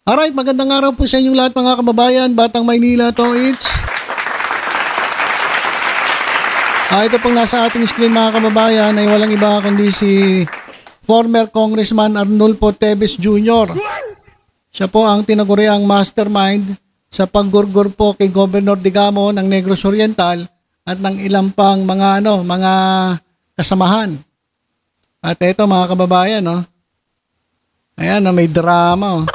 Alright, magandang araw po sa inyong lahat mga kababayan. Batang Maynila to, it's... ito pong nasa ating screen mga kababayan ay walang iba kundi si former Congressman Arnulfo Teves Jr. Siya po ang tinaguriang mastermind sa paggurgur po kay Governor Digamo ng Negros Oriental at ng ilang pang mga kasamahan. At ito mga kababayan, ayan, may drama.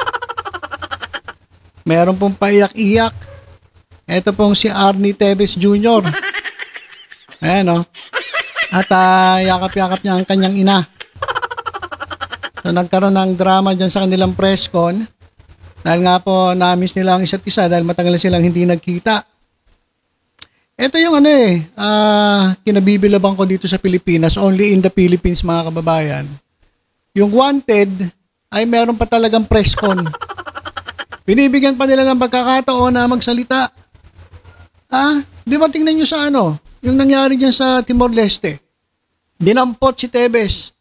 Meron pong paiyak-iyak. Ito pong si Arnie Teves Jr. Ayan, at yakap-yakap niya ang kanyang ina. So nagkaroon ng drama dyan sa kanilang press con. Dahil nga po na-miss nila ang isa't isa dahil matagal na silang hindi nagkita. Ito yung kinabibilabang ko dito sa Pilipinas, only in the Philippines mga kababayan. Yung wanted ay meron pa talagang press con. Binibigyan pa nila ng pagkakataon na magsalita. Di ba tingnan nyo sa yung nangyari dyan sa Timor-Leste. Dinampot si Teves.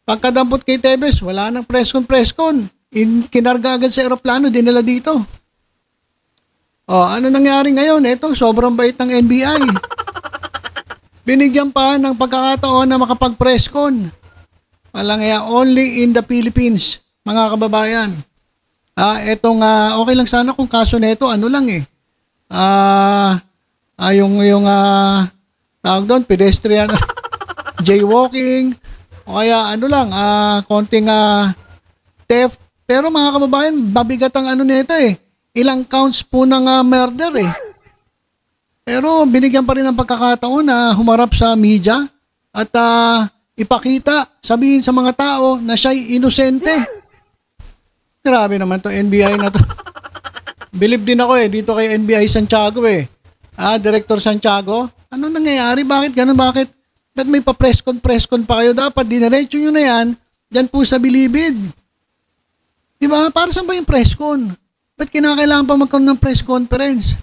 Pagkadampot kay Teves, wala nang press con. Kinarga agad sa eroplano, dinala dito. Ano nangyari ngayon? Ito, sobrang bait ng NBI. Binigyan pa ng pagkakataon na makapag-press con. Walang only in the Philippines, mga kababayan. Okay lang sana kung kaso nito, tawag doon, pedestrian, jaywalking, o kaya konting theft. Pero mga kababayan, mabigat ang nito Ilang counts po ng murder Pero binigyan pa rin ng pagkakataon na humarap sa media at ipakita, sabihin sa mga tao na siya'y inosente. Grabe naman to NBI na to. Believe din ako dito kay NBI Santiago Director Santiago. Ano nangyayari? Bakit ganun? Bakit may pa-press con pa kayo? Dapat diniretso nyo na yan dyan po sa bilibid. Diba? Para saan ba yung press con? Ba't kinakailangan pa magkaroon ng press conference?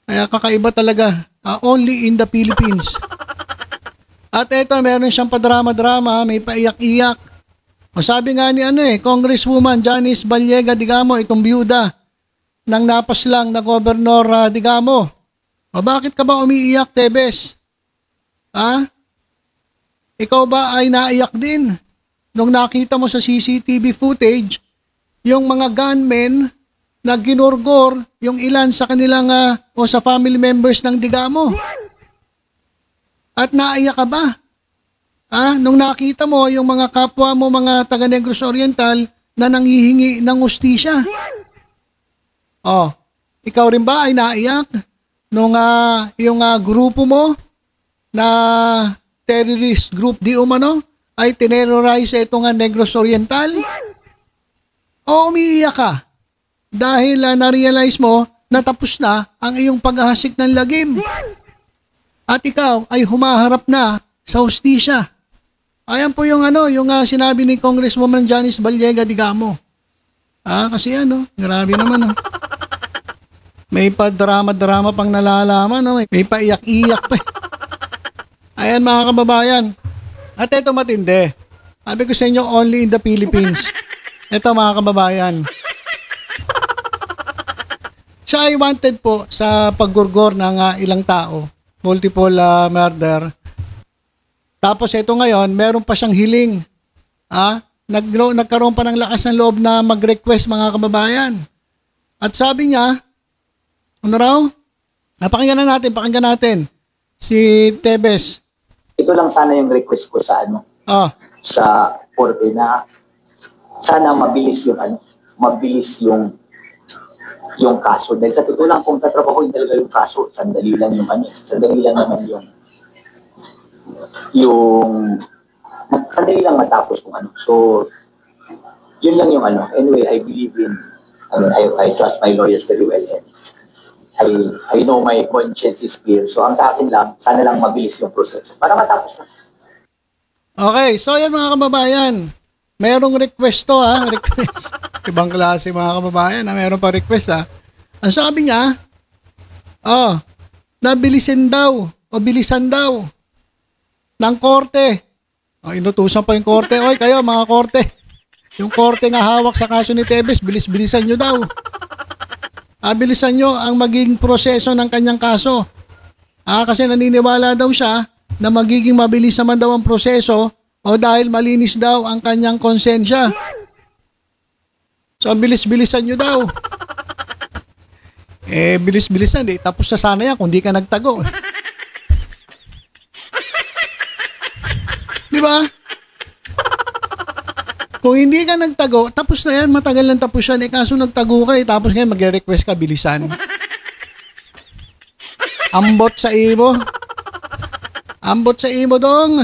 Kaya kakaiba talaga. Only in the Philippines. At eto, meron siyang padrama-drama, may paiyak-iyak. O sabi nga ni Congresswoman Janice Ballega Digamo, itong byuda ng napaslang na Governor Digamo. O bakit ka ba umiiyak, Teves? Ikaw ba ay naiyak din nung nakita mo sa CCTV footage yung mga gunmen na ginurgor yung ilan sa kanilang o sa family members ng Digamo? At naiyak ka ba? Nung nakita mo yung mga kapwa mo, mga taga Negros Oriental na nanghihingi ng hustisya? Ikaw rin ba ay naiyak nung yung grupo mo na terrorist group di umano ay tinerrorize itong Negros Oriental? O umiiyak ka dahil na-realize mo na tapos na ang iyong paghahasik ng lagim at ikaw ay humaharap na sa hustisya? Ayan po yung yung sinabi ni Congresswoman Janice Ballega Digamo. Kasi grabe naman May pa-drama-drama pang nalalaman, may paiyak-iyak pa. Ayan mga kababayan. At ito matindi. Sabi ko sa inyo, only in the Philippines. Ito mga kababayan. Siya ay wanted po sa paggurgor ng ilang tao. Multiple murder. Tapos ito ngayon, meron pa siyang hiling. Nagkaroon pa ng lakas ng loob na mag-request mga kababayan. At sabi niya, pakinggan natin. Si Teves. Ito lang sana yung request ko sa sa Korte na sana mabilis yung kaso. Dahil sa totoo lang, kung tatrabahoin talaga yung kaso, sandali lang naman sandali lang matapos kung So, yun lang yung Anyway, I believe in, I trust my lawyers very well. And I know my conscience is clear. So, ang sa akin lang, sana lang mabilis yung proseso para matapos na. Okay, so yan mga kababayan. Merong request to request. Ibang klase mga kababayan meron pa request Ang sabi niya, bilisan daw ng korte. Inutusan pa yung korte. Oy, kayo mga korte. Yung korte nga hawak sa kaso ni Tevez, bilis-bilisan nyo daw. Bilisan nyo ang magiging proseso ng kanyang kaso. Kasi naniniwala daw siya na magiging mabilis naman daw ang proseso o dahil malinis daw ang kanyang konsensya. So, bilis-bilisan nyo daw. Bilis-bilisan. Tapos na sana yan kung di ka nagtago. Di ba? Kung hindi ka nagtago, tapos na yan, matagal lang tapos yan. Kaso nagtago ka tapos ngayon mag-request ka, bilisan. Ambot sa imo. Ambot sa imo dong.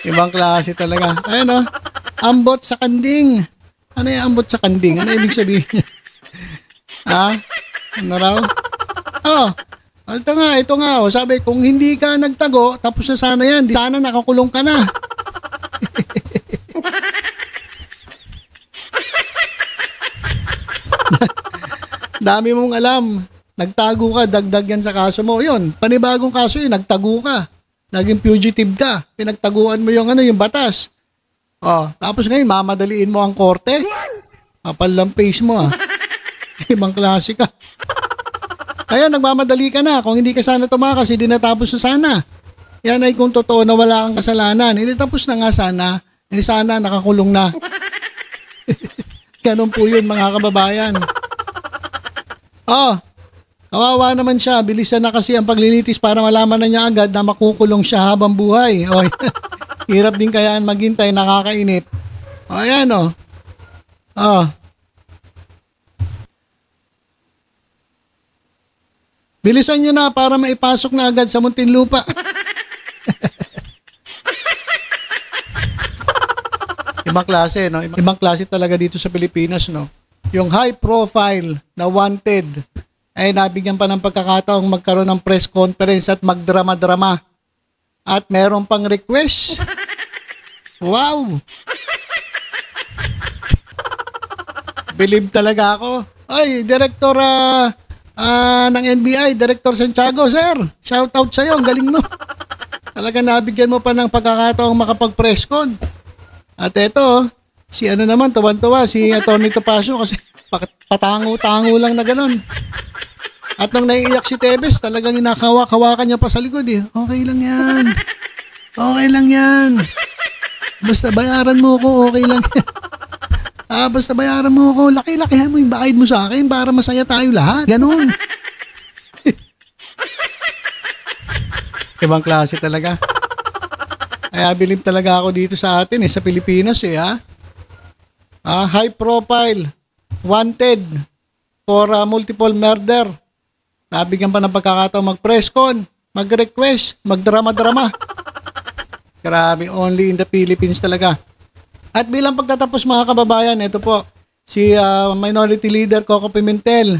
Ibang klase talaga. Ayan ambot sa kanding. Ano yung ambot sa kanding? Ano ibig sabihin niya? Ano raw? Ito nga. Sabi, kung hindi ka nagtago, tapos na sana yan. Sana nakakulong ka na. Dami mong alam. Nagtago ka, dagdag yan sa kaso mo. Yun, panibagong kaso yun, nagtago ka. Naging fugitive ka. Pinagtaguan mo yung batas. Tapos ngayon, mamadaliin mo ang korte. Kapal lang face mo Ibang klase ka. Kaya nagmamadali ka na. Kung hindi ka sana tumakas, hindi natapos na sana. Yan ay kung totoo na wala kang kasalanan. Hindi tapos na nga sana. Hindi sana nakakulong na. Ganun po yun mga kababayan. Kawawa naman siya. Bilisan na kasi ang paglilitis para malaman na niya agad na makukulong siya habang buhay. Hirap din kayaan maghintay, nakakainip. Ayan Bilisan nyo na para maipasok na agad sa Muntinlupa. Ibang klase, no? Ibang klase talaga dito sa Pilipinas, no? Yung high profile na wanted ay nabigyan pa ng pagkakataong magkaroon ng press conference at magdrama-drama. At meron pang request. Wow! Believe talaga ako. Ay, Director ng NBI, Director Santiago, sir. Shout out sa'yo, ang galing mo. Talaga nabigyan mo pa ng pagkakataong makapag-press con. At eto, si naman, tuwan-tuwa, si Atty. Topacio kasi patango-tango lang na ganun. At nung naiiyak si Tevez, talagang inakawak-hawakan niya pa sa likod Okay lang yan. Okay lang yan. Basta bayaran mo ko, okay lang yan. Basta bayaran mo ko, laki-lakihan mo yung bayad mo sa akin para masaya tayo lahat. Ganon. Ibang klase talaga. Kaya believe talaga ako dito sa atin sa Pilipinas high profile, wanted for multiple murder. Nabigyan pa ng pagkakataon mag-press con, mag-request, magdrama-drama. Grabe, only in the Philippines talaga. At bilang pagtatapos mga kababayan, ito po, si Minority Leader Coco Pimentel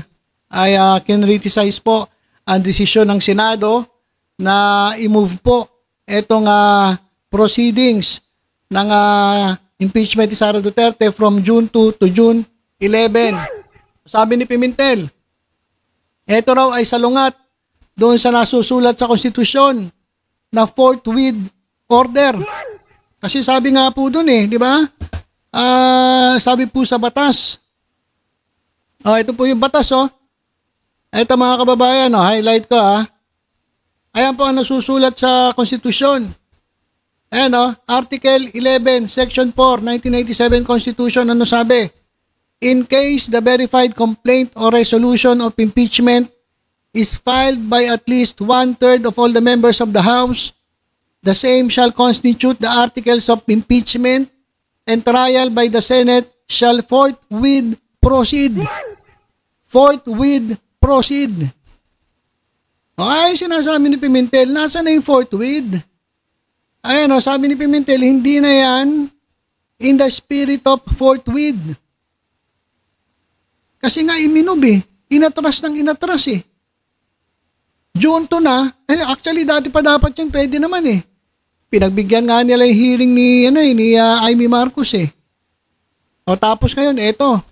ay kinriticize po ang desisyon ng Senado na i-move po itong proceedings ng impeachment ni Sara Duterte from June 2 to June 11. Sabi ni Pimentel, ito raw ay salungat doon sa nasusulat sa konstitusyon na forthwith order. Kasi sabi nga po doon di ba? Sabi po sa batas. Ito po yung batas Ito mga kababayan, highlight ko Ayan po ang nasusulat sa konstitusyon. Ayan Article 11, Section 4, 1997 Constitution, ano sabi? In case the verified complaint or resolution of impeachment is filed by at least 1/3 of all the members of the House, the same shall constitute the articles of impeachment and trial by the Senate shall forthwith proceed. Forthwith proceed. Okay, sinasabi ni Pimentel, nasa na yung forthwith? Ayan sabi ni Pimentel, hindi na yan in the spirit of forthwith. Kasi nga iminob inatras ng inatras June 2 na, actually dati pa dapat yan, pwede naman Pinagbigyan nga nila yung hearing ni Amy Marcos tapos ngayon, eto,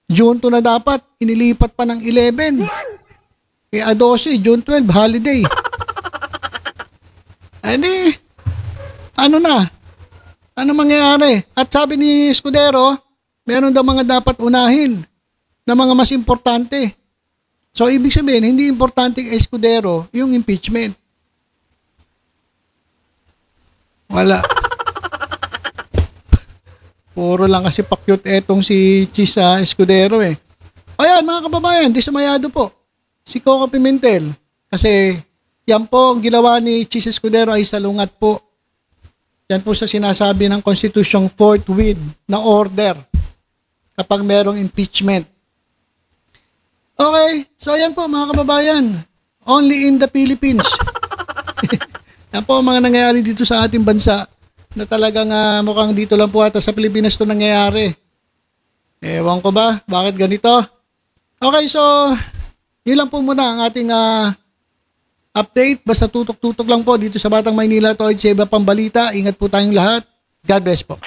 June 2 na dapat, inilipat pa ng 11. 12, June 12, holiday. Ano na? Ano mangyayari? At sabi ni Escudero, meron daw mga dapat unahin na mga mas importante. So, ibig sabihin, hindi importante kay Escudero yung impeachment. Wala. Puro lang kasi pakyut etong si Chis Escudero eh. Ayan mga kababayan, dismayado po si Coco Pimentel. Kasi yan po ang ginawa ni Chis Escudero ay salungat po. Yan po sa sinasabi ng Konstitusyong forthwith na order kapag merong impeachment. Okay, so ayan po mga kababayan. Only in the Philippines. Yan po ang mga nangyayari dito sa ating bansa na talagang mukhang dito lang po ata sa Pilipinas ito nangyayari. Ewan ko ba? Bakit ganito? Okay, so yun lang po muna ang ating update. Basta tutok-tutok lang po dito sa Batang Maynila. Ito ay sa iba pang balita. Ingat po tayong lahat. God bless po.